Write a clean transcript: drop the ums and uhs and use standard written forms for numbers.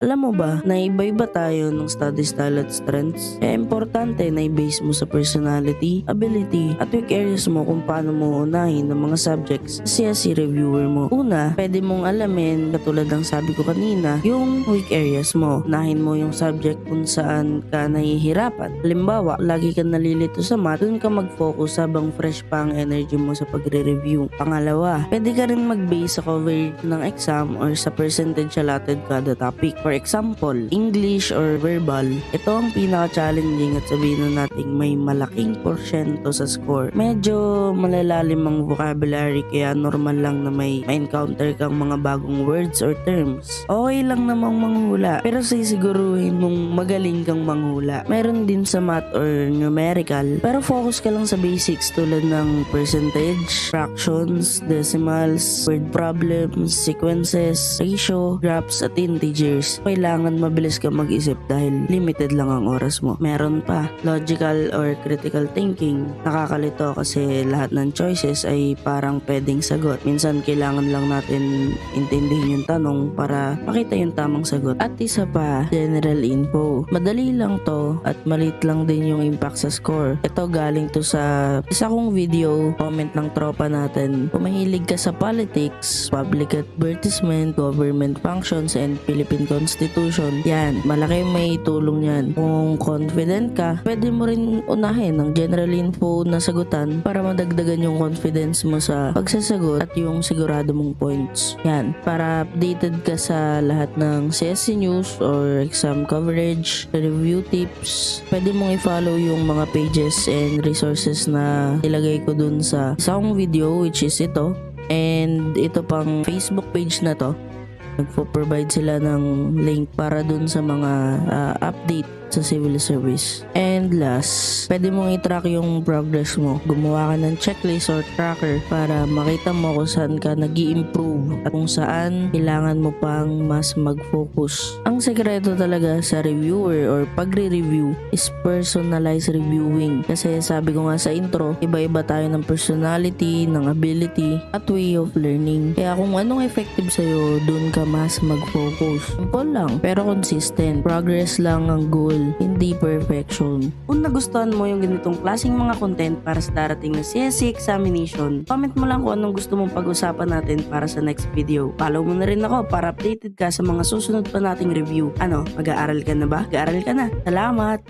Alam mo ba na iba-iba tayo ng study style at strengths? Kaya importante na i-base mo sa personality, ability, at weak areas mo kung paano mo unahin ng mga subjects sa si reviewer mo. Una, pwede mong alamin, katulad ng sabi ko kanina, yung weak areas mo. Unahin mo yung subject kung saan ka nahihirapan. Halimbawa, lagi ka nalilito sa math, dun ka mag-focus habang fresh pa ang energy mo sa pagre-review. Pangalawa, pwede ka rin mag-base sa coverage ng exam or sa percentage allotted kada topic. For example, English or verbal, ito ang pinaka-challenging at sabihin na nating may malaking porsyento sa score. Medyo malalalim ang vocabulary kaya normal lang na may encounter kang mga bagong words or terms. Okay lang namang manghula pero sisiguruhin mong magaling kang manghula. Meron din sa math or numerical pero focus ka lang sa basics tulad ng percentage, fractions, decimals, word problems, sequences, ratio, graphs at integers. Kailangan mabilis ka mag-isip dahil limited lang ang oras mo. Meron pa, logical or critical thinking. Nakakalito kasi lahat ng choices ay parang pwedeng sagot. Minsan kailangan lang natin intindihin yung tanong para makita yung tamang sagot. At isa pa, general info. Madali lang to at maliit lang din yung impact sa score. Ito galing to sa isa kong video, comment ng tropa natin. Kung mahilig ka sa politics, public advertisement, government functions, and Philippine Constitution, yan, malaki may tulong yan. Kung confident ka, pwede mo rin unahin ng general info na sagutan para madagdagan yung confidence mo sa pagsasagot at yung sigurado mong points. Yan, para updated ka sa lahat ng CSC news or exam coverage, review tips, pwede mong i-follow yung mga pages and resources na ilagay ko dun sa isang video, which is ito, and ito pang Facebook page na to. Nagpo-provide sila ng link para dun sa mga update sa civil service. And last, pwede mong i-track yung progress mo. Gumawa ka ng checklist or tracker para makita mo kung saan ka nag-i-improve at kung saan kailangan mo pang mas mag-focus. Ang sekreto talaga sa reviewer or pagre-review is personalized reviewing. Kasi sabi ko nga sa intro, iba-iba tayo ng personality, ng ability, at way of learning. Kaya kung anong effective sa'yo, dun ka mas mag-focus. Simple lang, pero consistent. Progress lang ang goal, hindi perfection. Kung nagustuhan mo yung ganitong klaseng mga content para sa darating na CSC examination, comment mo lang kung anong gusto mong pag-usapan natin para sa next video. Follow mo na rin ako para updated ka sa mga susunod pa nating review. Ano, mag-aaral ka na ba? Mag-aaral ka na. Salamat!